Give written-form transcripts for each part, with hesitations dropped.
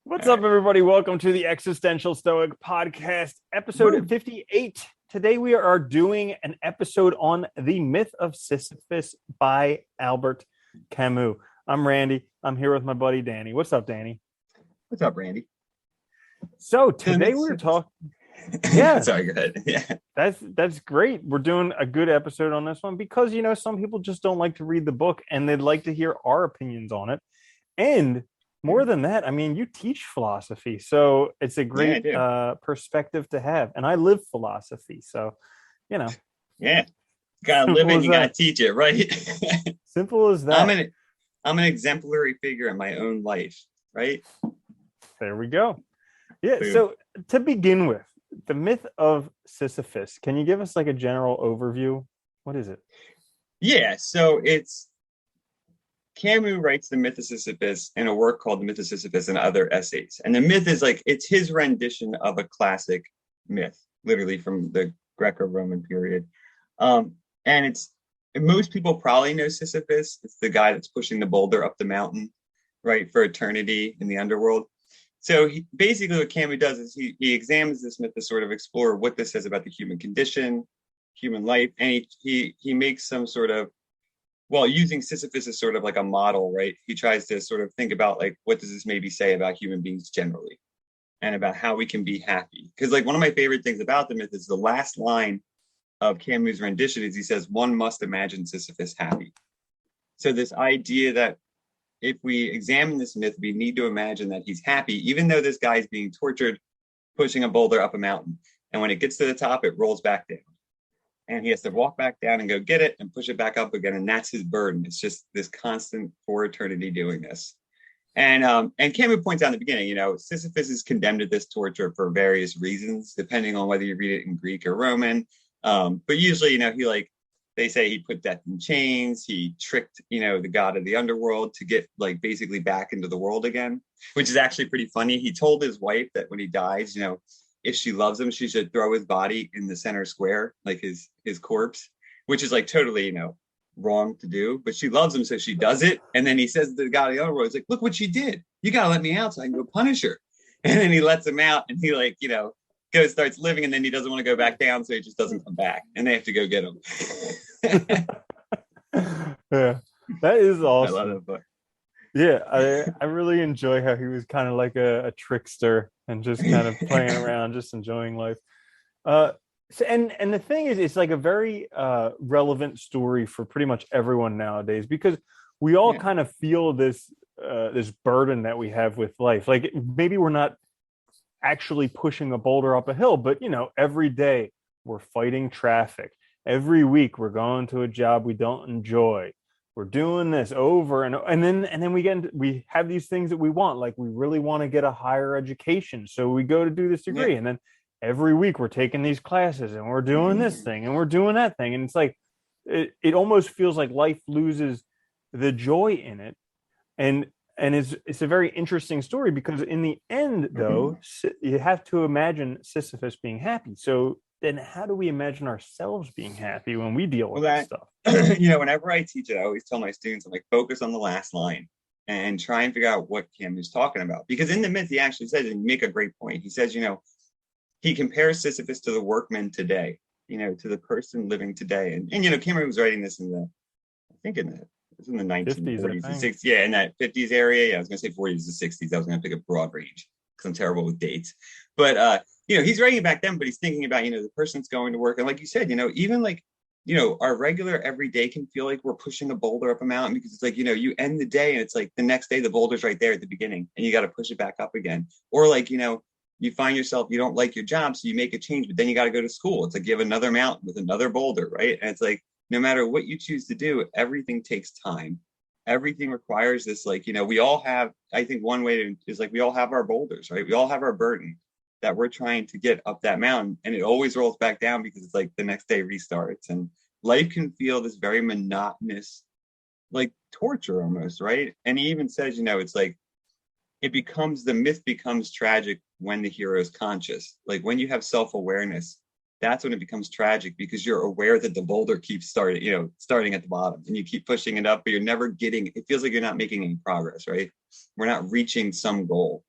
What's All up, right. everybody? Welcome to the Existential Stoic podcast, episode 58. Today, we are doing an episode on the myth of Sisyphus by Albert Camus. I'm Randy. I'm here with my buddy Danny. What's up, Danny? What's up, Randy? So today we're talking. Yeah, Sorry, go ahead. Yeah. that's great. We're doing a good episode on this one because some people just don't like to read the book and they'd like to hear our opinions on it. And more than that, I mean, you teach philosophy, so it's a Yeah, I great do. perspective to have. And I live philosophy, so you know, Yeah. Gotta live simple it and as you gotta that. teach it, right? Simple as I'm that. an I'm an exemplary figure in my own life, right? There we go. Yeah. Boom. So to begin with, the myth of Sisyphus. Can you give us like a general overview? What is it? Yeah, so it's Camus writes the myth of Sisyphus in a work called The Myth of Sisyphus and Other Essays. And the myth is like it's his rendition of a classic myth, literally from the Greco-Roman period. And it's most people probably know Sisyphus. It's the guy that's pushing the boulder up the mountain, right, for eternity in the underworld. So basically what Camus does is he examines this myth to sort of explore what this says about the human condition, human life, and he makes some sort of using Sisyphus as sort of like a model, right? He tries to sort of think about like what does this maybe say about human beings generally and about how we can be happy. Because like one of my favorite things about the myth is the last line of Camus' rendition is he says, one must imagine Sisyphus happy. So this idea that if we examine this myth, we need to imagine that he's happy, even though this guy's being tortured, pushing a boulder up a mountain. And when it gets to the top, it rolls back down. And he has to walk back down and go get it and push it back up again. And that's his burden. It's just this constant for eternity doing this. And Camus points out in the beginning, Sisyphus is condemned to this torture for various reasons, depending on whether you read it in Greek or Roman. But usually, they say he put death in chains. He tricked, the god of the underworld to get like basically back into the world again, which is actually pretty funny. He told his wife that when he dies, if she loves him, she should throw his body in the center square, like his corpse, which is like totally, wrong to do. But she loves him, so she does it. And then he says to the god of the underworld, he's like, look what she did. You gotta let me out so I can go punish her. And then he lets him out and he starts living, and then he doesn't want to go back down, so he just doesn't come back. And they have to go get him. Yeah, that is I love awesome. that book. Yeah, I really enjoy how he was kind of like a trickster and just kind of playing around, just enjoying life. So, and the thing is, it's like a very relevant story for pretty much everyone nowadays because we all Yeah. kind of feel this burden that we have with life. Like maybe we're not actually pushing a boulder up a hill, but every day we're fighting traffic. Every week we're going to a job we don't enjoy. We're doing this over and then we have these things that we want, like we really want to get a higher education, so we go to do this Yeah. degree, and then every week we're taking these classes and we're doing this thing and we're doing that thing, and it's like it almost feels like life loses the joy in it. And it's a very interesting story because in the end, though, you have to imagine Sisyphus being happy. So then how do we imagine ourselves being happy when we deal with this stuff? Whenever I teach it, I always tell my students, I'm like, focus on the last line and try and figure out what Camus is talking about. Because in the myth, he actually says, and you make a great point. He says, he compares Sisyphus to the workman today, to the person living today. And Camus was writing this it's in the 1940s and 60s. Yeah, in that 50s area. Yeah, I was going to say 40s to 60s. I was going to pick a broad range because I'm terrible with dates. But, he's writing it back then, but he's thinking about, the person's going to work. And like you said, even like, our regular everyday can feel like we're pushing a boulder up a mountain because it's like, you end the day and it's like the next day, the boulder's right there at the beginning and you got to push it back up again. Or like, you find yourself, you don't like your job, so you make a change, but then you got to go to school. It's like you have another mountain with another boulder, right? And it's like, no matter what you choose to do, everything takes time. Everything requires this, like, we all have, I think one way is like, we all have our boulders, right? We all have our burden that we're trying to get up that mountain, and it always rolls back down because it's like the next day restarts. And life can feel this very monotonous, like torture almost, right? And he even says, it's like, the myth becomes tragic when the hero is conscious. Like when you have self-awareness, that's when it becomes tragic because you're aware that the boulder keeps starting at the bottom and you keep pushing it up, but you're never it feels like you're not making any progress, right? We're not reaching some goal.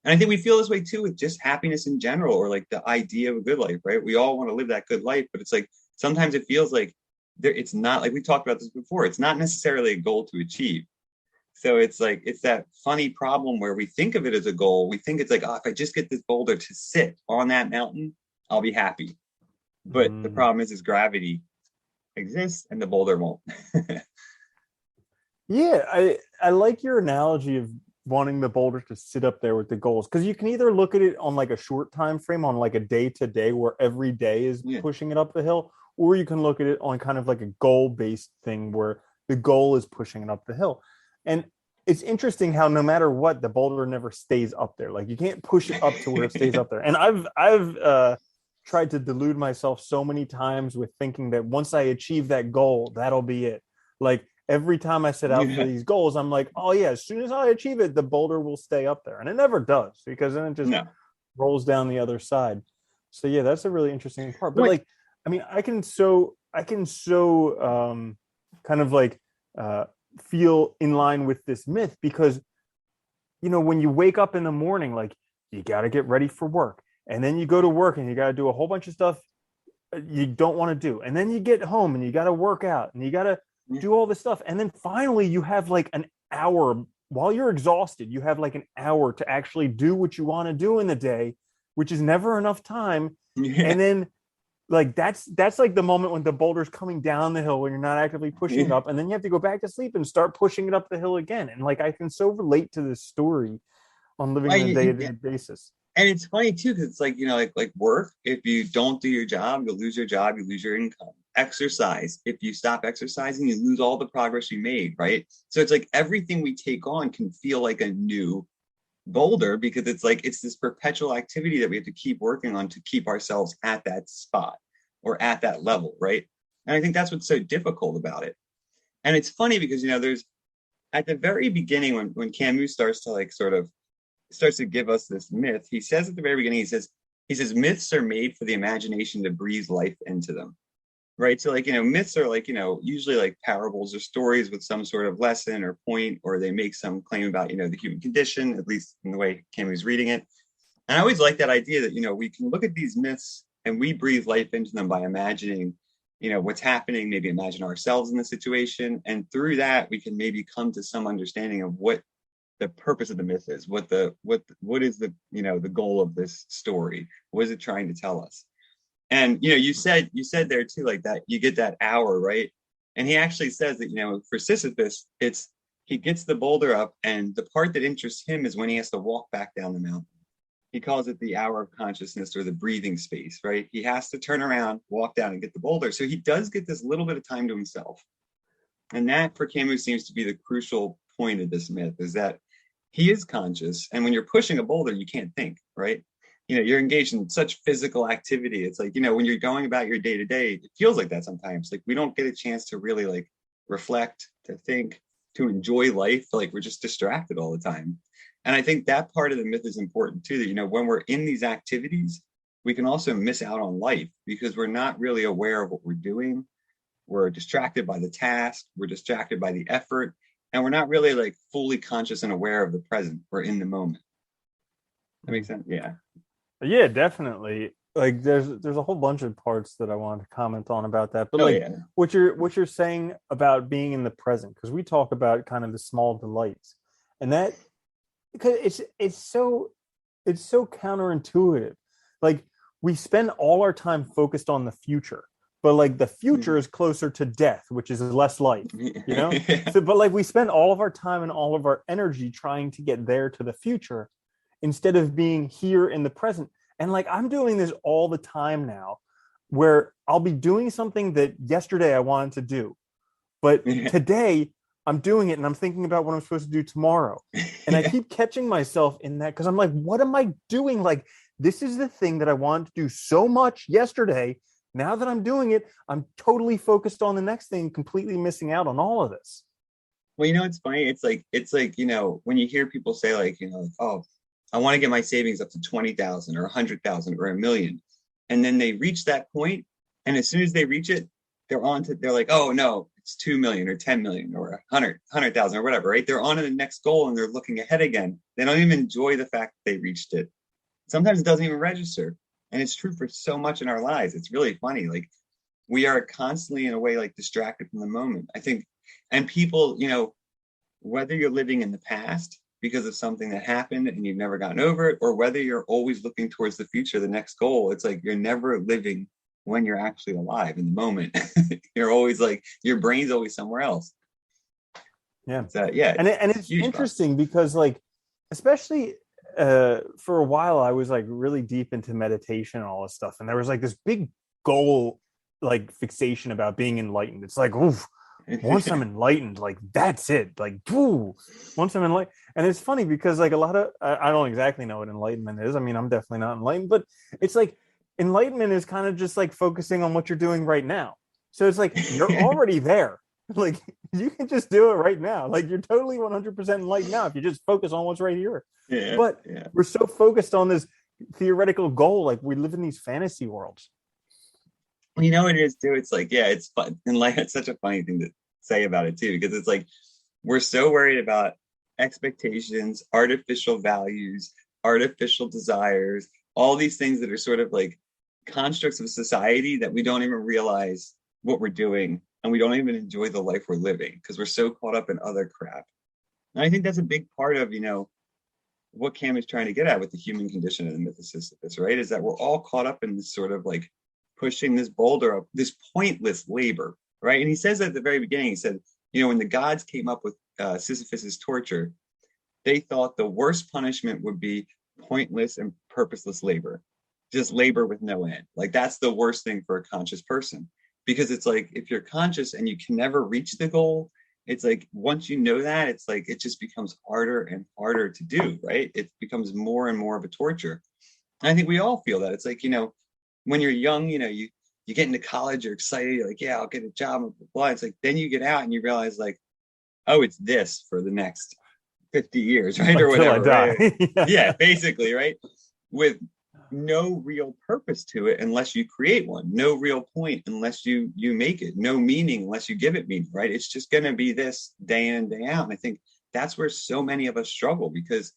And I think we feel this way too with just happiness in general, or like the idea of a good life, right? We all want to live that good life, but it's like sometimes it feels like it's not, like we talked about this before, it's not necessarily a goal to achieve. So it's like, it's that funny problem where we think of it as a goal. We think it's like, oh, if I just get this boulder to sit on that mountain, I'll be happy. But the Mm. problem is gravity exists and the boulder won't. Yeah, I like your analogy of wanting the boulder to sit up there with the goals, because you can either look at it on like a short time frame, on like a day to day where every day is Yeah. pushing it up the hill, or you can look at it on kind of like a goal based thing where the goal is pushing it up the hill. And it's interesting how no matter what, the boulder never stays up there. Like you can't push it up to where it stays up there. And I've tried to delude myself so many times with thinking that once I achieve that goal, that'll be it. Like every time I set out for Yeah. these goals, I'm like, oh yeah, as soon as I achieve it, the boulder will stay up there. And it never does, because then it just No. rolls down the other side. So yeah, that's a really interesting part. But What? like, I mean, I can so kind of like uh feel in line with this myth, because when you wake up in the morning, like you got to get ready for work, and then you go to work and you got to do a whole bunch of stuff you don't want to do, and then you get home and you got to work out and you got to Yeah. do all this stuff, and then finally you have like an hour. While you're exhausted, you have like an hour to actually do what you want to do in the day, which is never enough time. Yeah. And then like that's like the moment when the boulder's coming down the hill when you're not actively pushing it Yeah. up, and then you have to go back to sleep and start pushing it up the hill again. And like I can so relate to this story on living on a day-to-day Yeah. basis. And it's funny too, because it's like, like work, if you don't do your job, you'll lose your job, you lose your income. Exercise, if you stop exercising, you lose all the progress you made, right? So it's like everything we take on can feel like a new boulder, because it's like it's this perpetual activity that we have to keep working on to keep ourselves at that spot or at that level, right? And I think that's what's so difficult about it. And it's funny because there's at the very beginning when Camus starts to like sort of starts to give us this myth, he says at the very beginning, he says myths are made for the imagination to breathe life into them. Right. So like, myths are like, usually like parables or stories with some sort of lesson or point, or they make some claim about, the human condition, at least in the way Camus reading it. And I always like that idea that, we can look at these myths and we breathe life into them by imagining, what's happening, maybe imagine ourselves in the situation. And through that, we can maybe come to some understanding of what the purpose of the myth is, what is the, the goal of this story? What is it trying to tell us? And you said there too, like that you get that hour, right? And he actually says that, for Sisyphus, it's he gets the boulder up, and the part that interests him is when he has to walk back down the mountain. He calls it the hour of consciousness, or the breathing space, right? He has to turn around, walk down, and get the boulder. So he does get this little bit of time to himself. And that for Camus seems to be the crucial point of this myth, is that he is conscious. And when you're pushing a boulder, you can't think, right? You're engaged in such physical activity. It's like, when you're going about your day to day, it feels like that sometimes. Like we don't get a chance to really like reflect, to think, to enjoy life. Like we're just distracted all the time. And I think that part of the myth is important too, that, when we're in these activities, we can also miss out on life because we're not really aware of what we're doing. We're distracted by the task. We're distracted by the effort. And we're not really like fully conscious and aware of the present. We're in the moment. That makes sense? Yeah. Yeah, definitely. Like there's a whole bunch of parts that I wanted to comment on about that. But Oh, like yeah. what you're saying about being in the present, because we talk about kind of the small delights. And that, because it's so counterintuitive. Like we spend all our time focused on the future, but like the future is closer to death, which is less life, you know? So but like we spend all of our time and all of our energy trying to get there to the future instead of being here in the present. And like I'm doing this all the time now, where I'll be doing something that yesterday I wanted to do, but today I'm doing it and I'm thinking about what I'm supposed to do tomorrow. And I Yeah. keep catching myself in that, because I'm like, what am I doing? Like, this is the thing that I wanted to do so much yesterday. Now that I'm doing it, I'm totally focused on the next thing, completely missing out on all of this. Well, it's funny. It's like, when you hear people say like, like, oh, I want to get my savings up to 20,000 or 100,000 or a million. And then they reach that point, and as soon as they reach it, they're like, oh no, it's 2 million or 10 million or 100,000 or whatever, right? They're on to the next goal and they're looking ahead again. They don't even enjoy the fact that they reached it. Sometimes it doesn't even register. And it's true for so much in our lives. It's really funny. Like we are constantly in a way like distracted from the moment, I think. And people, whether you're living in the past because of something that happened and you've never gotten over it, or whether you're always looking towards the future, the next goal, it's like you're never living when you're actually alive in the moment. You're always like, your brain's always somewhere else. Yeah. Yeah. And it's interesting because like, especially for a while, I was like really deep into meditation and all this stuff. And there was like this big goal, like fixation about being enlightened. It's like, oof, once I'm enlightened, like that's it. Like, ooh, once I'm enlightened. And it's funny because like a lot of, I don't exactly know what enlightenment is. I mean, I'm definitely not enlightened, but it's like enlightenment is kind of just like focusing on what you're doing right now. So it's like, you're already there. Like you can just do it right now. Like you're totally 100% enlightened now if you just focus on what's right here. Yeah, but we're so focused on this theoretical goal. Like we live in these fantasy worlds. You know what it is too? It's like, yeah, it's fun. And like, it's such a funny thing to say about it too, because it's like, we're so worried about expectations, artificial values, artificial desires, all these things that are sort of like constructs of society that we don't even realize what we're doing. And we don't even enjoy the life we're living because we're so caught up in other crap. And I think that's a big part of, what Camus is trying to get at with the human condition and the myth of Sisyphus, right? Is that we're all caught up in this sort of like pushing this boulder up, this pointless labor, right? And he says at the very beginning, he said, when the gods came up with Sisyphus's torture, they thought the worst punishment would be pointless and purposeless labor, just labor with no end. Like that's the worst thing for a conscious person. Because it's like, if you're conscious and you can never reach the goal, it's like, once you know that, it's like, it just becomes harder and harder to do, right? It becomes more and more of a torture. And I think we all feel that. It's like, when you're young, you get into college, you're excited, you're like, yeah, I'll get a job, blah, blah, blah. It's like, then you get out and you realize like, oh, it's this for the next 50 years, right? Or Until whatever. I die. Right? Yeah, basically, right? With no real purpose to it unless you create one, no real point unless you make it, no meaning unless you give it meaning, right? It's just going to be this day in and day out. And I think that's where so many of us struggle because,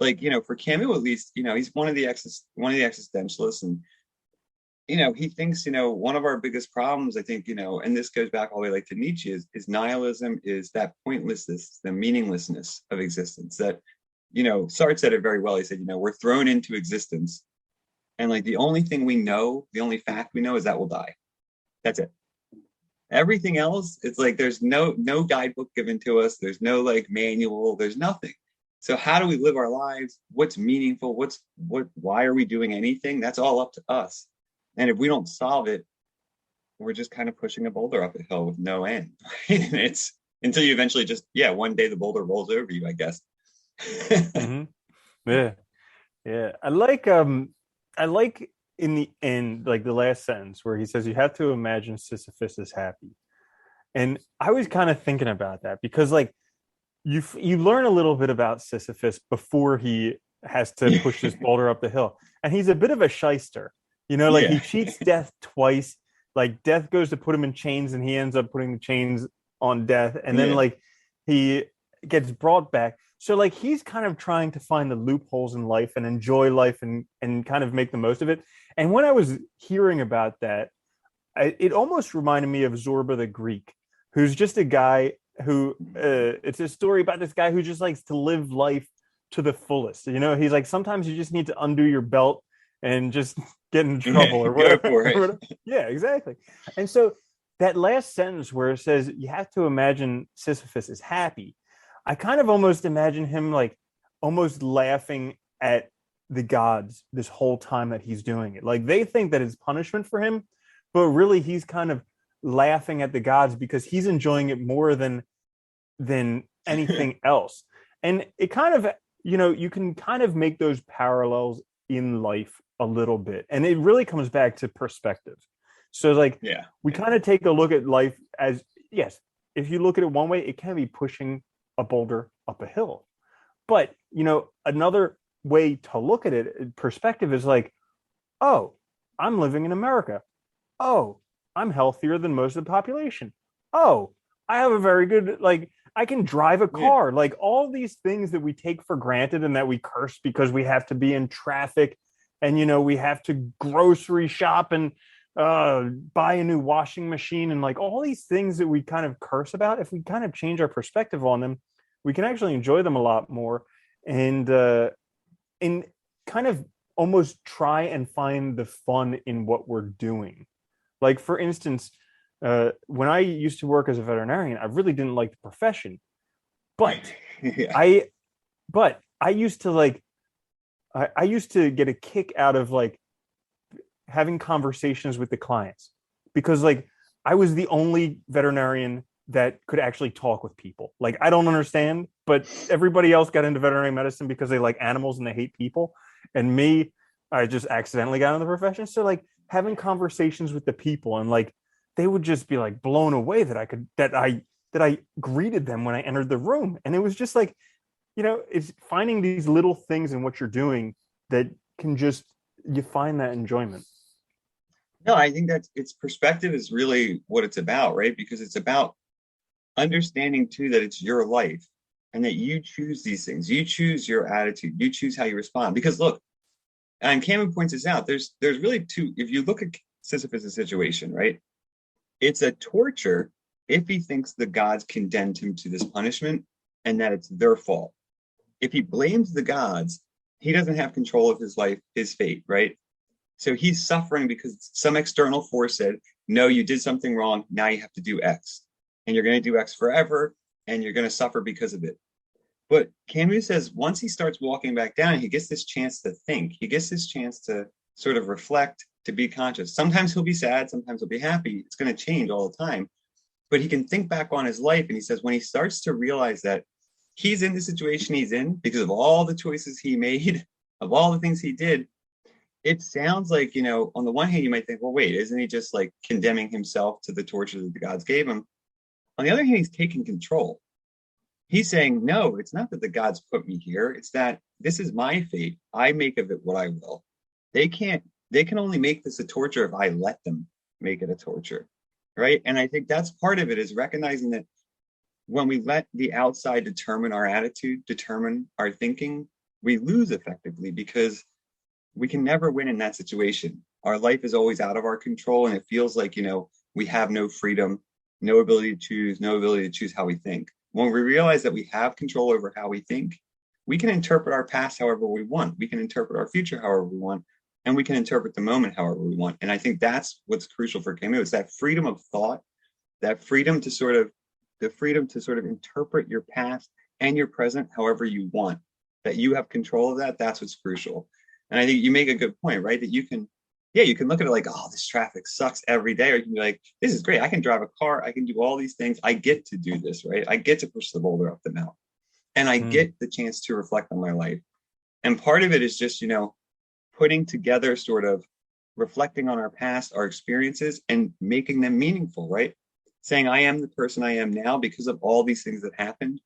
like, for Camus at least, he's one of the existentialists, and he thinks one of our biggest problems, I think, and this goes back all the way like to Nietzsche, is nihilism, is that pointlessness, the meaninglessness of existence. That Sartre said it very well. He said, we're thrown into existence. And like the only thing we know, the only fact we know is that we'll die. That's it. Everything else, it's like there's no guidebook given to us. There's no like manual. There's nothing. So how do we live our lives? What's meaningful? Why are we doing anything? That's all up to us. And if we don't solve it, we're just kind of pushing a boulder up a hill with no end. Right? And it's until you eventually just, one day the boulder rolls over you, I guess. Mm-hmm. Yeah. I like in the end, like the last sentence where he says, you have to imagine Sisyphus is happy. And I was kind of thinking about that because like you learn a little bit about Sisyphus before he has to push this boulder up the hill. And he's a bit of a shyster, he cheats death twice. Like death goes to put him in chains and he ends up putting the chains on death. And then like he gets brought back. So like he's kind of trying to find the loopholes in life and enjoy life and kind of make the most of it. And when I was hearing about that, it almost reminded me of Zorba the Greek, who's just a guy who it's a story about this guy who just likes to live life to the fullest. He's like, sometimes you just need to undo your belt and just get in trouble or whatever. Yeah, exactly. And so that last sentence where it says you have to imagine Sisyphus is happy, I kind of almost imagine him like almost laughing at the gods this whole time that he's doing it. Like they think that it's punishment for him, but really he's kind of laughing at the gods because he's enjoying it more than anything else. And it kind of, you can kind of make those parallels in life a little bit. And it really comes back to perspective. So like, we kind of take a look at life as, yes, if you look at it one way, it can be pushing a boulder up a hill. But, another way to look at it, perspective is like, oh, I'm living in America. Oh, I'm healthier than most of the population. oh, I have a very good, like, I can drive a Yeah. car. Like all these things that we take for granted and that we curse because we have to be in traffic and, we have to grocery shop and buy a new washing machine and like all these things that we kind of curse about. If we kind of change our perspective on them, we can actually enjoy them a lot more and kind of almost try and find the fun in what we're doing. Like, for instance, when I used to work as a veterinarian, I really didn't like the profession, but Yeah. I, I used to like, I used to get a kick out of like having conversations with the clients because like I was the only veterinarian that could actually talk with people. Like I don't understand, but everybody else got into veterinary medicine because they like animals and they hate people. And me, I just accidentally got into the profession. So like having conversations with the people and like they would just be like blown away that I greeted them when I entered the room. And it was just like, it's finding these little things in what you're doing that can just you find that enjoyment. No, I think that its perspective is really what it's about, right? Because it's about understanding too that it's your life and that you choose these things. You choose your attitude. You choose how you respond. Because look, and Camus points this out, there's really two, if you look at Sisyphus' situation, right? It's a torture if he thinks the gods condemned him to this punishment and that it's their fault. If he blames the gods, he doesn't have control of his life, his fate, right? So he's suffering because some external force said, no, you did something wrong. Now you have to do X. And you're going to do X forever. And you're going to suffer because of it. But Camus says once he starts walking back down, he gets this chance to think. He gets this chance to sort of reflect, to be conscious. Sometimes he'll be sad. Sometimes he'll be happy. It's going to change all the time. But he can think back on his life. And he says when he starts to realize that he's in the situation he's in because of all the choices he made, of all the things he did, it sounds like, on the one hand, you might think, well, wait, isn't he just like condemning himself to the torture that the gods gave him? On the other hand, he's taking control. He's saying, no, it's not that the gods put me here. It's that this is my fate. I make of it what I will. They can't, they can only make this a torture if I let them make it a torture. Right. And I think that's part of it is recognizing that when we let the outside determine our attitude, determine our thinking, we lose effectively because we can never win in that situation. Our life is always out of our control. And it feels like, we have no freedom, no ability to choose, no ability to choose how we think. When we realize that we have control over how we think, we can interpret our past however we want. We can interpret our future however we want. And we can interpret the moment however we want. And I think that's what's crucial for Camus, is that freedom of thought, that freedom to sort of, the freedom to sort of interpret your past and your present however you want, that you have control of that. That's what's crucial. And I think you make a good point, right? That you can, yeah, you can look at it like, oh, this traffic sucks every day. Or you can be like, this is great. I can drive a car. I can do all these things. I get to do this, right? I get to push the boulder up the mountain. And I Mm. get the chance to reflect on my life. And part of it is just, putting together sort of reflecting on our past, our experiences, and making them meaningful, right? Saying, I am the person I am now because of all these things that happened,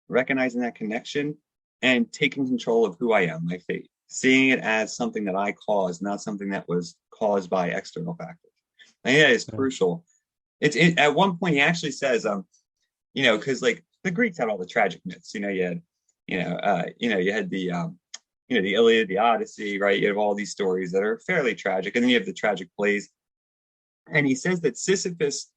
recognizing that connection and taking control of who I am, my fate, seeing it as something that I caused, not something that was caused by external factors. I think that is Yeah. crucial. At one point he actually says, because like the Greeks had all the tragic myths, you had, you had the Iliad, the Odyssey, right? You have all these stories that are fairly tragic, and then you have the tragic plays. And he says that Sisyphus,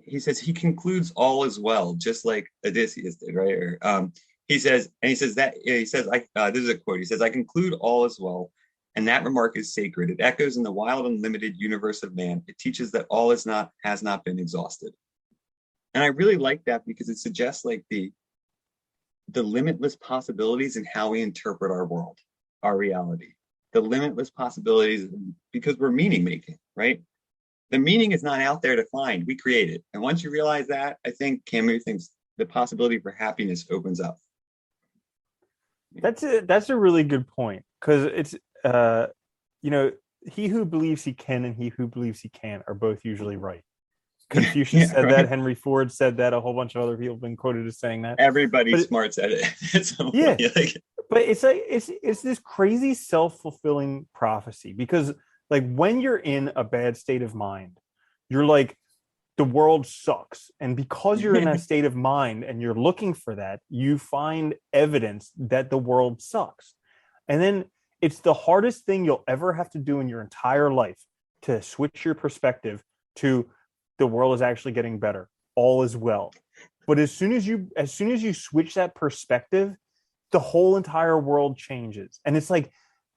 he says he concludes all is well, just like Odysseus did, right? He says, this is a quote. He says, "I conclude all is well, and that remark is sacred. It echoes in the wild, unlimited universe of man. It teaches that all has not been exhausted." And I really like that because it suggests like the limitless possibilities in how we interpret our world, our reality, the limitless possibilities because we're meaning making, right? The meaning is not out there to find. We create it. And once you realize that, I think Camus thinks the possibility for happiness opens up. That's a really good point because it's uh you know he who believes he can and he who believes he can are both usually right. Confucius Yeah, said that, right. Henry Ford said that, a whole bunch of other people have been quoted as saying that. Everybody But it, smarts at it at some point. yeah, Like, but it's like it's this crazy self-fulfilling prophecy because like when you're in a bad state of mind, you're like the world sucks. And because you're in that state of mind and you're looking for that, you find evidence that the world sucks. And then it's the hardest thing you'll ever have to do in your entire life to switch your perspective to the world is actually getting better. All is well. But as soon as you switch that perspective, the whole entire world changes. And it's like,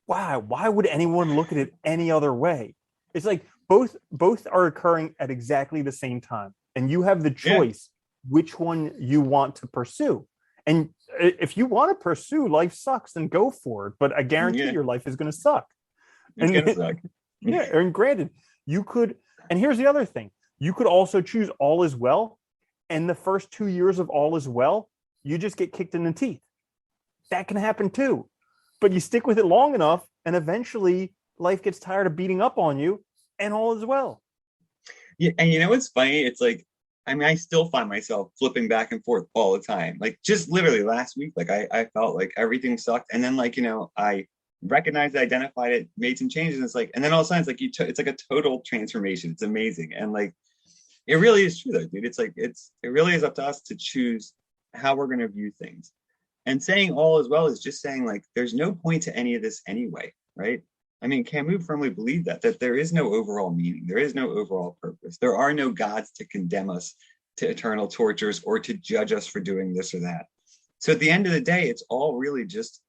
wow, why would anyone look at it any other way? It's like both are occurring at exactly the same time. And you have the choice which one you want to pursue. And if you want to pursue life sucks, then go for it. But I guarantee your life is going to suck. It's going to suck. Yeah. And granted, you could, and here's the other thing. You could also choose all is well. And the first 2 years of all is well, you just get kicked in the teeth. That can happen too. But you stick with it long enough, and eventually life gets tired of beating up on you, and all is well. Yeah, and you know what's funny? It's like, I mean, I still find myself flipping back and forth all the time. Like just literally last week, like I felt like everything sucked. And then like, you know, I recognized, identified it, made some changes. And it's like, and then all of a sudden it's like it's like a total transformation. It's amazing. And like, it really is true though, dude. It's like, it really is up to us to choose how we're going to view things. And saying all as well is just saying like, there's no point to any of this anyway, right? I mean, Camus firmly believed that there is no overall meaning. There is no overall purpose. There are no gods to condemn us to eternal tortures or to judge us for doing this or that. So at the end of the day, it's all really just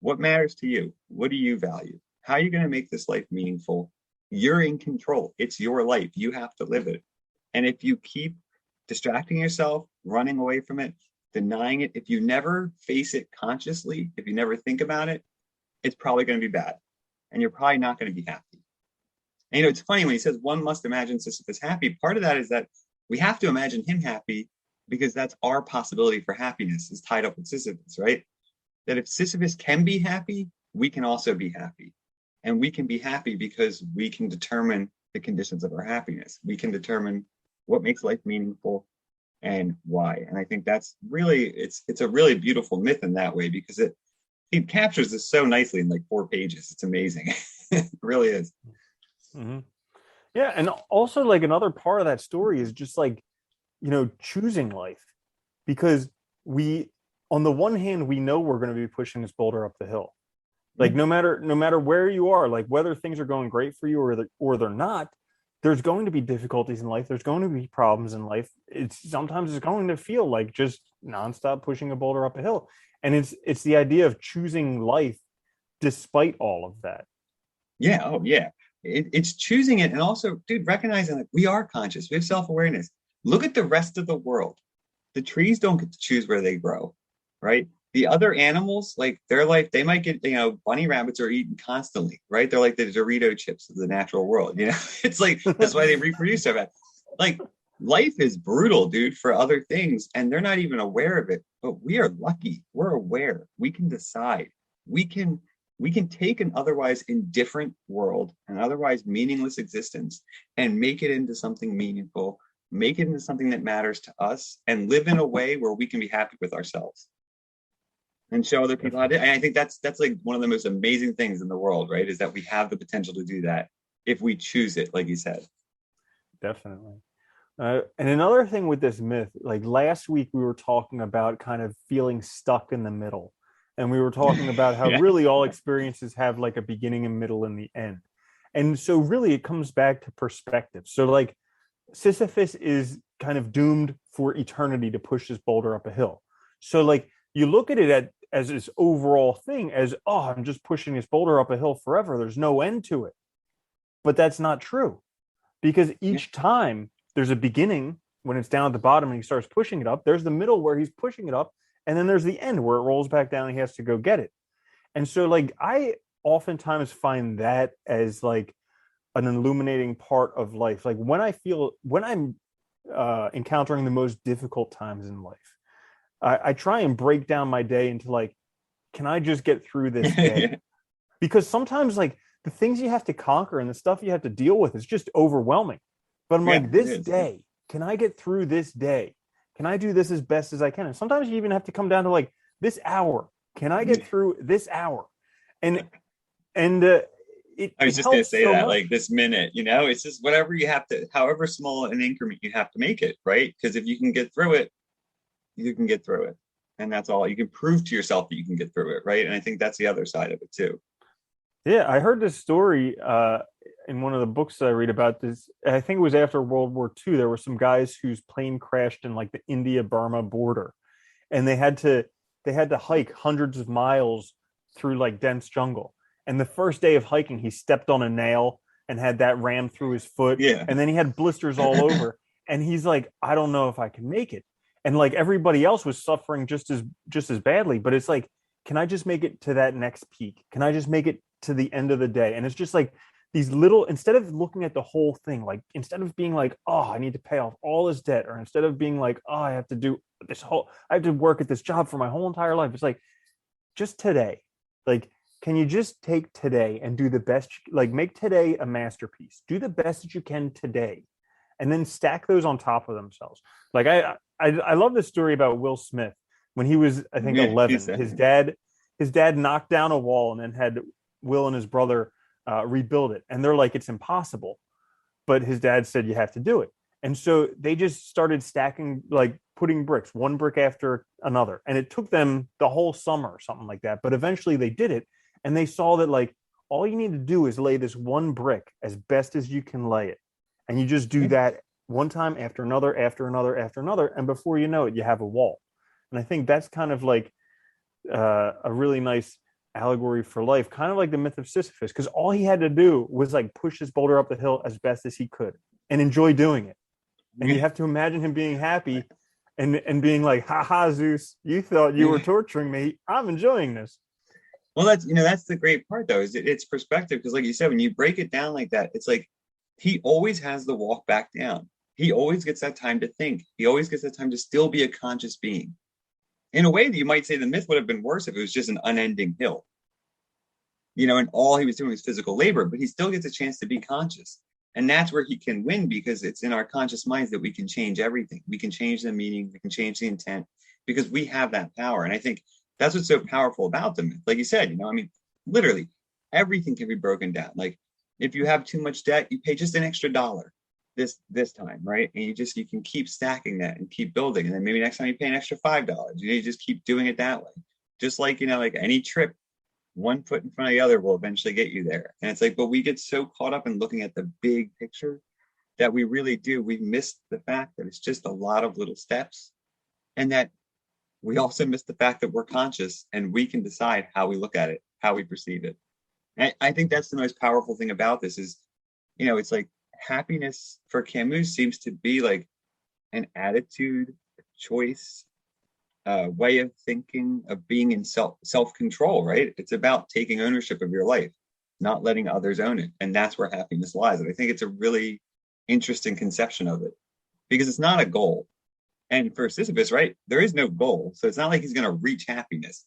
what matters to you. What do you value? How are you going to make this life meaningful? You're in control. It's your life. You have to live it. And if you keep distracting yourself, running away from it, denying it, if you never face it consciously, if you never think about it, it's probably going to be bad. And you're probably not going to be happy. And you know, it's funny when he says one must imagine Sisyphus happy. Part of that is that we have to imagine him happy because that's our possibility for happiness is tied up with Sisyphus, right? That if Sisyphus can be happy, we can also be happy. And we can be happy because we can determine the conditions of our happiness. We can determine what makes life meaningful and why. And I think that's really, it's a really beautiful myth in that way because it captures this so nicely in like 4 pages. It's amazing. It really is. Mm-hmm. Yeah. And also like another part of that story is just like, you know, choosing life, because on the one hand, we know we're going to be pushing this boulder up the hill. Like no matter where you are, like whether things are going great for you or they're not, there's going to be difficulties in life. There's going to be problems in life. Sometimes it's going to feel like just nonstop pushing a boulder up a hill. And it's the idea of choosing life despite all of that. Yeah. Oh, yeah. It's choosing it. And also, dude, recognizing that we are conscious. We have self-awareness. Look at the rest of the world. The trees don't get to choose where they grow, right? The other animals, like their life, they might get, you know, bunny rabbits are eaten constantly, right? They're like the Dorito chips of the natural world. You know, it's like, that's why they reproduce so fast. Like life is brutal, dude, for other things. And they're not even aware of it, but we are lucky. We're aware. We can decide. We can take an otherwise indifferent world, an otherwise meaningless existence, and make it into something meaningful, make it into something that matters to us, and live in a way where we can be happy with ourselves and show other people how to. And I think that's like one of the most amazing things in the world, right? Is that we have the potential to do that if we choose it, like you said. Definitely. And another thing with this myth, like last week we were talking about kind of feeling stuck in the middle. And we were talking about how really all experiences have like a beginning and middle and the end. And so really it comes back to perspective. So like Sisyphus is kind of doomed for eternity to push this boulder up a hill. So like you look at it as this overall thing as, oh, I'm just pushing this boulder up a hill forever. There's no end to it. But that's not true, because each time there's a beginning when it's down at the bottom and he starts pushing it up. There's the middle where he's pushing it up. And then there's the end where it rolls back down and he has to go get it. And so like I oftentimes find that as like an illuminating part of life. Like when I'm encountering the most difficult times in life, I try and break down my day into like, can I just get through this day? Because sometimes like the things you have to conquer and the stuff you have to deal with is just overwhelming. But I'm like, this day, can I get through this day? Can I do this as best as I can? And sometimes you even have to come down to like this hour. Can I get through this hour? And I was it just going to helps say so that, much. like this minute, you know, it's just whatever you have to, however small an increment you have to make it, right? Because if you can get through it, you can get through it. And that's all. You can prove to yourself that you can get through it, right? And I think that's the other side of it too. Yeah, I heard this story in one of the books that I read about this. I think it was after World War II. There were some guys whose plane crashed in like the India-Burma border, and they had to hike hundreds of miles through like dense jungle. And the first day of hiking, he stepped on a nail and had that rammed through his foot, Yeah. and then he had blisters all over. And he's like, I don't know if I can make it. And like everybody else was suffering just as badly, but it's like, can I just make it to that next peak? Can I just make it to the end of the day? And it's just like these little, instead of looking at the whole thing, like instead of being like, oh, I need to pay off all this debt, or instead of being like, oh, I have to work at this job for my whole entire life. It's like just today. Like, can you just take today and do the best, like make today a masterpiece, do the best that you can today, and then stack those on top of themselves. Like I love this story about Will Smith when he was, I think, Yeah. 11. His dad knocked down a wall and then had Will and his brother rebuild it, and they're like, it's impossible, but his dad said you have to do it. And so they just started stacking, like putting bricks, one brick after another. And it took them the whole summer or something like that. But eventually they did it. And they saw that like all you need to do is lay this one brick as best as you can lay it. And you just do that one time after another, after another, after another. And before you know it, you have a wall. And I think that's kind of like a really nice allegory for life, kind of like the myth of Sisyphus, because all he had to do was like push his boulder up the hill as best as he could and enjoy doing it. And you have to imagine him being happy and being like, ha ha, Zeus, you thought you were torturing me. I'm enjoying this. Well, that's the great part though, is it's perspective. Because like you said, when you break it down like that, it's like he always has the walk back down. He always gets that time to think. He always gets that time to still be a conscious being. In a way that you might say the myth would have been worse if it was just an unending hill, and all he was doing was physical labor, but he still gets a chance to be conscious. And that's where he can win, because it's in our conscious minds that we can change everything. We can change the meaning, we can change the intent, because we have that power. And I think that's what's so powerful about the myth. Like you said, I mean, literally everything can be broken down. Like if you have too much debt, you pay just an extra dollar this time, right? And you can keep stacking that and keep building. And then maybe next time you pay an extra $5. You just keep doing it that way. Just like, like any trip, one foot in front of the other will eventually get you there. And it's like, but we get so caught up in looking at the big picture that we really do. We miss the fact that it's just a lot of little steps, and that we also miss the fact that we're conscious and we can decide how we look at it, how we perceive it. And I think that's the most powerful thing about this is, it's like happiness for Camus seems to be like an attitude, a choice, way of thinking, of being in self control, right? It's about taking ownership of your life, not letting others own it, and that's where happiness lies. And I think it's a really interesting conception of it, because it's not a goal. And for Sisyphus, right, there is no goal, so it's not like he's going to reach happiness,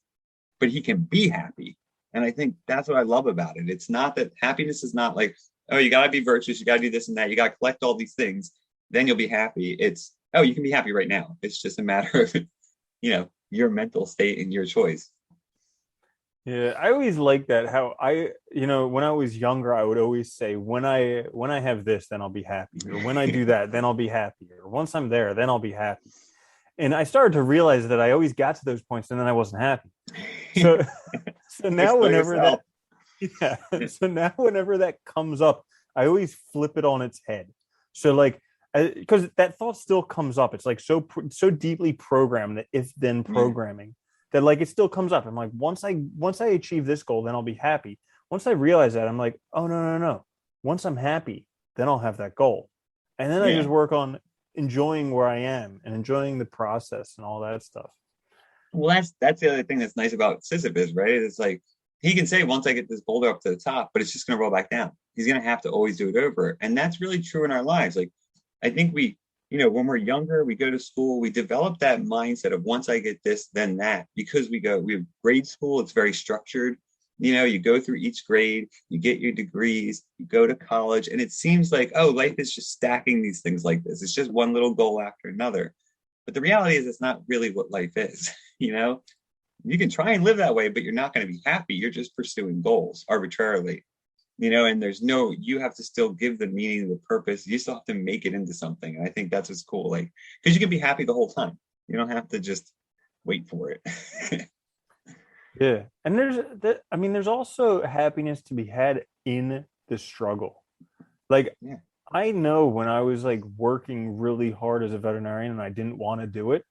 but he can be happy. And I think that's what I love about it. It's not that happiness is not like, oh, you got to be virtuous, you got to do this and that, you got to collect all these things, then you'll be happy. It's, oh, you can be happy right now. It's just a matter of your mental state and your choice. Yeah, I always like that. How when I was younger, I would always say, when I have this, then I'll be happy, or when I do that, then I'll be happy, or once I'm there, then I'll be happy. And I started to realize that I always got to those points and then I wasn't happy. So, so now Explain whenever yourself. that, yeah, so now whenever that comes up, I always flip it on its head. So like, because that thought still comes up. It's like so deeply programmed, that if then Yeah. programming, that like it still comes up. I'm like, once I achieve this goal, then I'll be happy. Once I realize that, I'm like, oh no, no, no. Once I'm happy, then I'll have that goal. And then I Yeah. just work on enjoying where I am and enjoying the process and all that stuff. Well, that's the other thing that's nice about Sisyphus, right? It's like he can say, once I get this boulder up to the top, but it's just going to roll back down. He's going to have to always do it over. And that's really true in our lives. Like, I think when we're younger, we go to school, we develop that mindset of once I get this, then that, because we have grade school, it's very structured. You go through each grade, you get your degrees, you go to college, and it seems like, oh, life is just stacking these things like this. It's just one little goal after another. But the reality is it's not really what life is. You can try and live that way, but you're not going to be happy. You're just pursuing goals arbitrarily. and there's no, you have to still give the meaning, the purpose. You still have to make it into something. And I think that's what's cool. Like, because you can be happy the whole time. You don't have to just wait for it. Yeah. And there's also happiness to be had in the struggle. Like, Yeah. I know when I was like working really hard as a veterinarian and I didn't want to do it,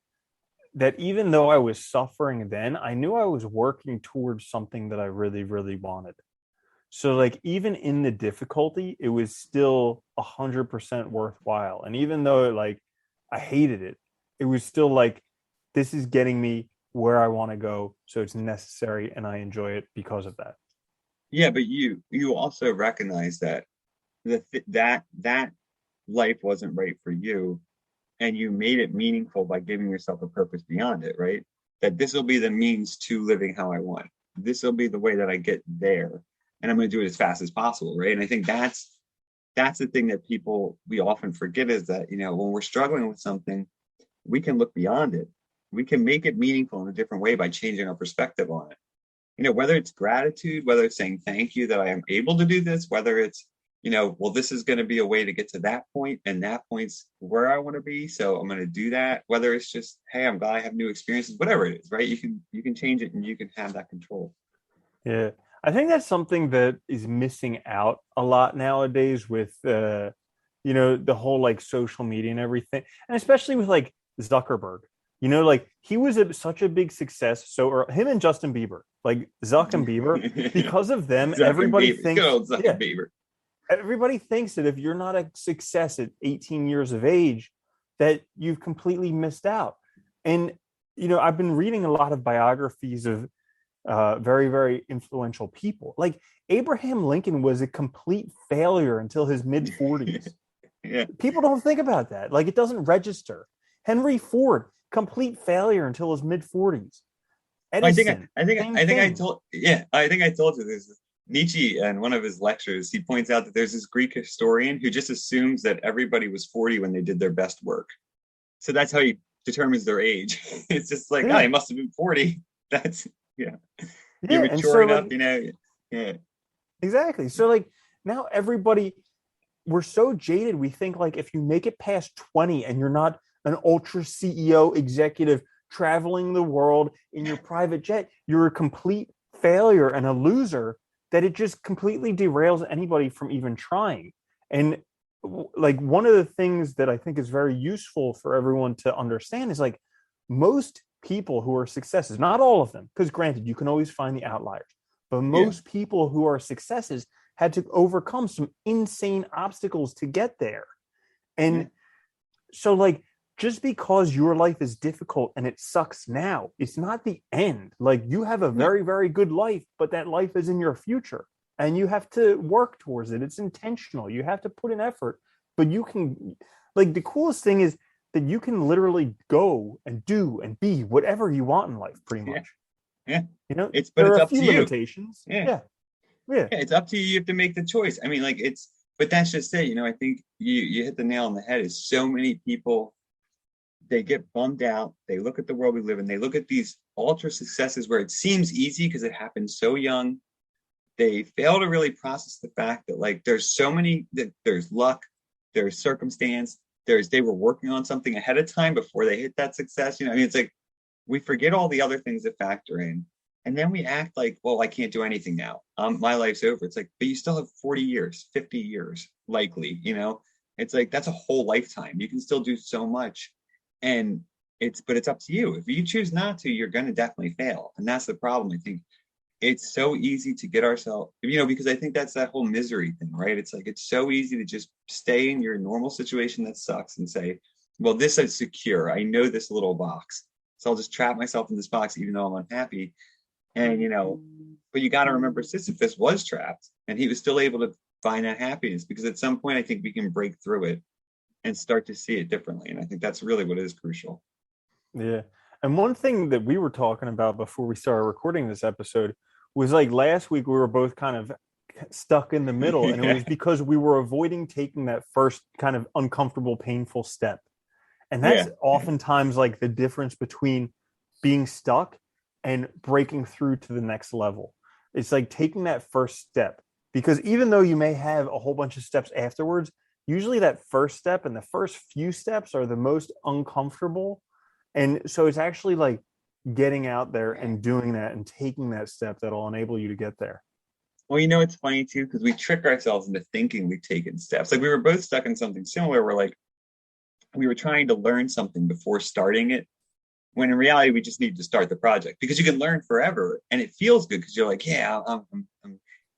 that even though I was suffering then, I knew I was working towards something that I really, really wanted. So like even in the difficulty, it was still 100% worthwhile. And even though like I hated it, it was still like, this is getting me where I want to go. So it's necessary and I enjoy it because of that. Yeah, but you also recognize that that life wasn't right for you, and you made it meaningful by giving yourself a purpose beyond it, right? That this will be the means to living how I want. This will be the way that I get there, and I'm going to do it as fast as possible, right? And I think that's the thing that we often forget, is that when we're struggling with something, we can look beyond it. We can make it meaningful in a different way by changing our perspective on it. Whether it's gratitude, whether it's saying thank you that I am able to do this, whether it's, well, this is going to be a way to get to that point, and that point's where I want to be. So I'm going to do that. Whether it's just, hey, I'm glad I have new experiences, whatever it is, right? You can change it and you can have that control. Yeah. I think that's something that is missing out a lot nowadays with, the whole like social media and everything. And especially with like Zuckerberg, like he was such a big success. So, or him and Justin Bieber, like Zuck and Bieber, because of them, Zuck and everybody Bieber. thinks, Good old Zuck and Bieber. Everybody thinks that if you're not a success at 18 years of age, that you've completely missed out. And, I've been reading a lot of biographies of very, very influential people. Like Abraham Lincoln was a complete failure until his mid 40s. Yeah. People don't think about that. Like it doesn't register. Henry Ford, complete failure until his mid 40s. Edison, I think I told you this. Nietzsche, in one of his lectures, he points out that there's this Greek historian who just assumes that everybody was 40 when they did their best work. So that's how he determines their age. It's just like, Yeah. oh, he must have been 40. That's, yeah. You're Yeah. And mature so enough, like, Yeah. exactly. So like now we're so jaded. We think like if you make it past 20 and you're not an ultra CEO executive traveling the world in your private jet, you're a complete failure and a loser, that it just completely derails anybody from even trying. And like one of the things that I think is very useful for everyone to understand is like most people who are successes, not all of them, because granted, you can always find the outliers, but Yeah. most people who are successes had to overcome some insane obstacles to get there. And Yeah. so like just because your life is difficult and it sucks now, it's not the end. Like you have a No. very, very good life, but that life is in your future and you have to work towards it. It's intentional. You have to put in effort, but you can, like, the coolest thing is that you can literally go and do and be whatever you want in life, pretty Yeah. much. Yeah. But There are it's a up few to you. limitations. Yeah. Yeah. Yeah. Yeah, it's up to you. You have to make the choice. I mean, like but that's just it. I think you hit the nail on the head. Is so many people, they get bummed out. They look at the world we live in. They look at these ultra successes where it seems easy because it happened so young. They fail to really process the fact that like there's so many, that there's luck, there's circumstance, they were working on something ahead of time before they hit that success. It's like we forget all the other things that factor in. And then we act like, well, I can't do anything now. My life's over. It's like, but you still have 40 years, 50 years, likely, It's like, that's a whole lifetime. You can still do so much. And but it's up to you. If you choose not to, you're going to definitely fail. And that's the problem. I think it's so easy to get ourselves, because I think that's that whole misery thing, right? It's like, it's so easy to just stay in your normal situation that sucks and say, well, this is secure. I know this little box. So I'll just trap myself in this box, even though I'm unhappy. And, but you got to remember Sisyphus was trapped and he was still able to find that happiness, because at some point I think we can break through it and start to see it differently. And I think that's really what is crucial. Yeah. And one thing that we were talking about before we started recording this episode was like last week we were both kind of stuck in the middle, and it was because we were avoiding taking that first kind of uncomfortable, painful step. And that's oftentimes like the difference between being stuck and breaking through to the next level. It's like taking that first step Because even though you may have a whole bunch of steps afterwards, usually that first step and the first few steps are the most uncomfortable. And so it's actually like getting out there and doing that and taking that step that'll enable you to get there. Well, you know, it's funny too, because we trick ourselves into thinking we've taken steps. Like we were both stuck in something similar where like we were trying to learn something before starting it, when in reality we just need to start the project because you can learn forever and it feels good because you're like, yeah, I'm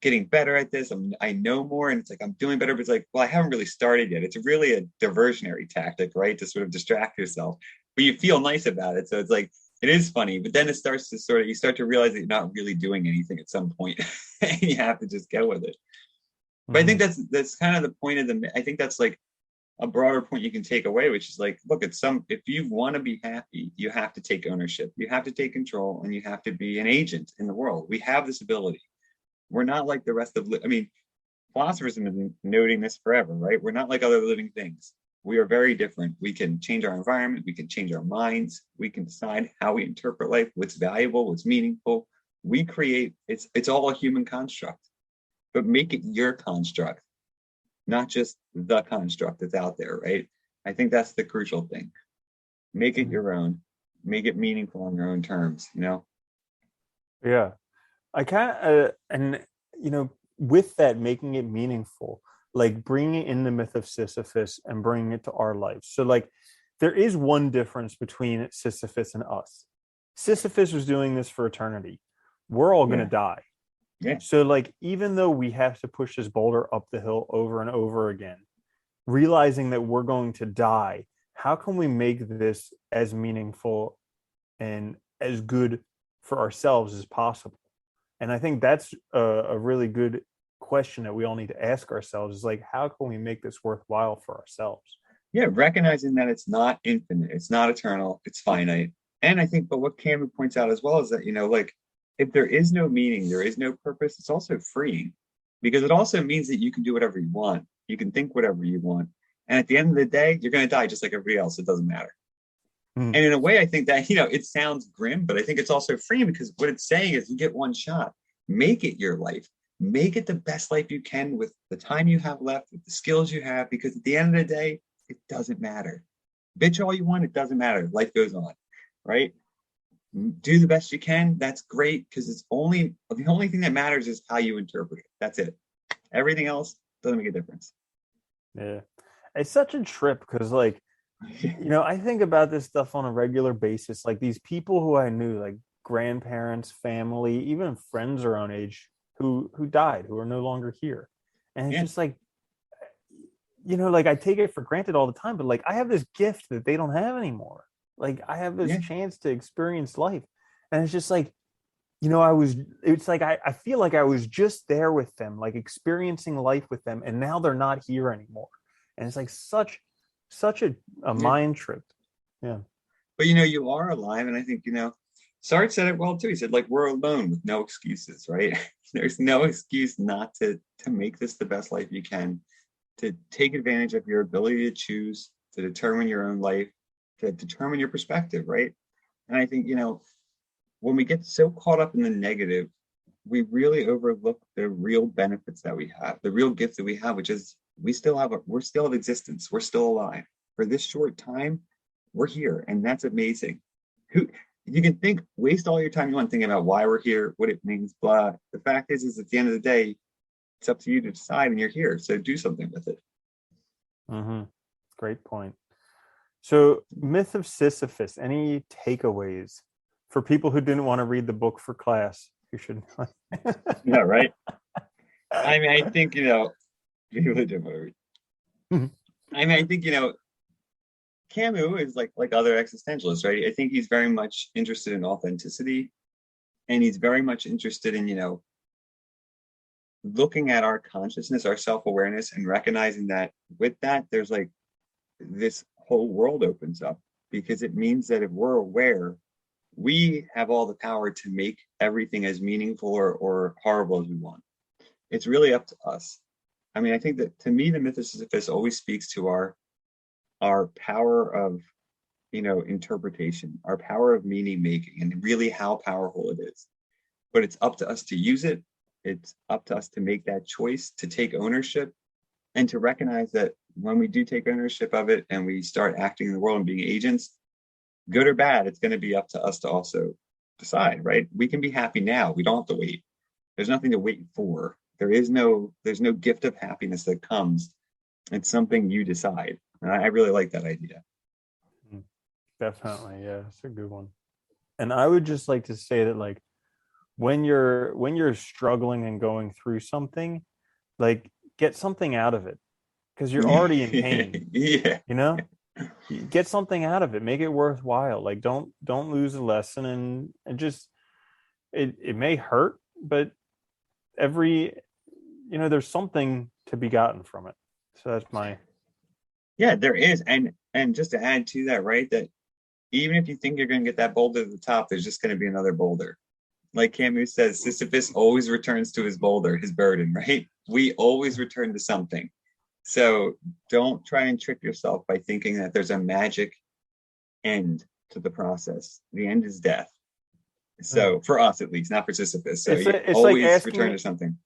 getting better at this. I know more, and it's like I'm doing better, but it's like, well, I haven't really started yet. It's really a diversionary tactic, right? To sort of distract yourself, but you feel nice about it. So it's like it is funny, but then it starts to sort of you start to realize that you're not really doing anything at some point, and you have to just go with it. But I think Mhm. that's kind of the point of the. I think that's like a broader point you can take away, which is like, look, it's some if you want to be happy, you have to take ownership, you have to take control, and you have to be an agent in the world. We have this ability. We're not like the rest of, I mean, philosophers have been noting this forever, right? We're not like other living things. We are very different. We can change our environment, we can change our minds, we can decide how we interpret life, what's valuable, what's meaningful. We create, it's all a human construct, but make it your construct, not just the construct that's out there, right? I think that's the crucial thing. Make it Mhm. your own, make it meaningful on your own terms, you know? Yeah. I kind of, and with that, making it meaningful, like bringing in the myth of Sisyphus and bringing it to our lives. So, like, there is one difference between Sisyphus and us. Sisyphus was doing this for eternity. We're all going to Yeah. die. Yeah. So, like, even though we have to push this boulder up the hill over and over again, realizing that we're going to die, how can we make this as meaningful and as good for ourselves as possible? And I think that's a really good question that we all need to ask ourselves is like, how can we make this worthwhile for ourselves? Yeah, recognizing that it's not infinite, it's not eternal, it's finite. And I think, but what Camus points out as well is that, you know, like if there is no meaning, there is no purpose, it's also freeing because it also means that you can do whatever you want. You can think whatever you want. And at the end of the day, you're going to die just like everybody else. It doesn't matter. Mm, And in a way, I think that, you know, it sounds grim, but I think it's also freeing because what it's saying is you get one shot, make it your life, make it the best life you can with the time you have left, with the skills you have, because at the end of the day, it doesn't matter. Bitch all you want, it doesn't matter. Life goes on, right? Do the best you can. That's great because it's only the only thing that matters is how you interpret it. That's it. Everything else doesn't make a difference. yeah. It's such a trip because, like, I think about this stuff on a regular basis. Like these people who I knew, like grandparents, family, even friends our own age who died, who are no longer here. And it's Yeah, just like, like I take it for granted all the time, but like I have this gift that they don't have anymore. Like I have this yeah, chance to experience life. And it's just like, it's like I feel like I was just there with them, like experiencing life with them, and now they're not here anymore. And it's like such a yeah. mind trip. Yeah. But you know, you are alive, and I think Sartre said it well too. He said, like, we're alone with no excuses, right? There's no excuse not to make this the best life you can, to take advantage of your ability to choose, to determine your own life, to determine your perspective, right? And I think, when we get so caught up in the negative, we really overlook the real benefits that we have, the real gift that we have, which is we're still of existence, we're still alive. For this short time, we're here, and that's amazing. Who you can waste all your time you want thinking about why we're here, what it means, blah. The fact is at the end of the day, it's up to you to decide, and you're here, so do something with it. Mm-hmm. Great point. So, myth of Sisyphus. Any takeaways for people who didn't want to read the book for class? You should. Yeah, right. I mean, I think people do whatever. I mean, I think Camus is like other existentialists, right? I think he's very much interested in authenticity, and he's very much interested in looking at our consciousness, our self-awareness, and recognizing that with that, there's like this whole world opens up because it means that if we're aware, we have all the power to make everything as meaningful or horrible as we want. It's really up to us. I mean, I think that to me, the myth of Sisyphus always speaks to our power of interpretation, our power of meaning making, and really how powerful it is. But it's up to us to use it. it's up to us to make that choice, to take ownership, and to recognize that when we do take ownership of it and we start acting in the world and being agents, good or bad, it's going to be up to us to also decide, right? We can be happy now. We don't have to wait. There's nothing to wait for. There's no gift of happiness that comes. It's something you decide. And I really like that idea. Definitely. Yeah, it's a good one. And I would just like to say that, like, when you're struggling and going through something, like, get something out of it, because you're already in pain. Yeah. You know, get something out of it, make it worthwhile. Like, don't lose a lesson, and just, it may hurt, but there's something to be gotten from it. So that's my. Yeah, there is. And just to add to that, right, that even if you think you're going to get that boulder to the top, there's just going to be another boulder. Like Camus says, Sisyphus always returns to his boulder, his burden, right? We always return to something. So don't try and trick yourself by thinking that there's a magic end to the process. The end is death. So for us, at least, not for Sisyphus. So you always return to something.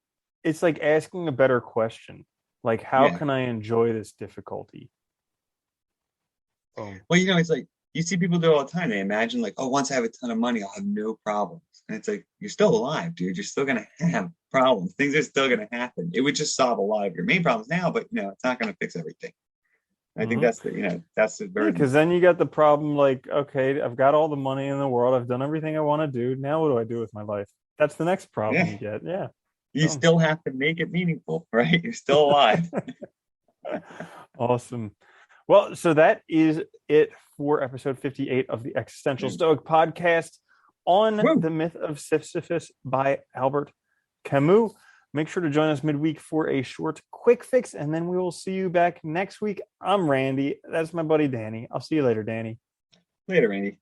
It's like asking a better question. Like, how can I enjoy this difficulty? Well, it's like, you see people do it all the time. They imagine, like, oh, once I have a ton of money, I'll have no problems. And it's like, you're still alive, dude. You're still going to have problems. Things are still going to happen. It would just solve a lot of your main problems now, but it's not going to fix everything. I think that's the burden. Because then you got the problem, like, okay, I've got all the money in the world. I've done everything I want to do. Now what do I do with my life? That's the next problem you get. Yeah. You still have to make it meaningful, right? You're still alive. Awesome. Well, so that is it for episode 58 of the Existential Stoic podcast on the myth of Sisyphus by Albert Camus. Make sure to join us midweek for a short quick fix, and then we will see you back next week. I'm Randy. That's my buddy Danny. I'll see you later, Danny. Later, Randy.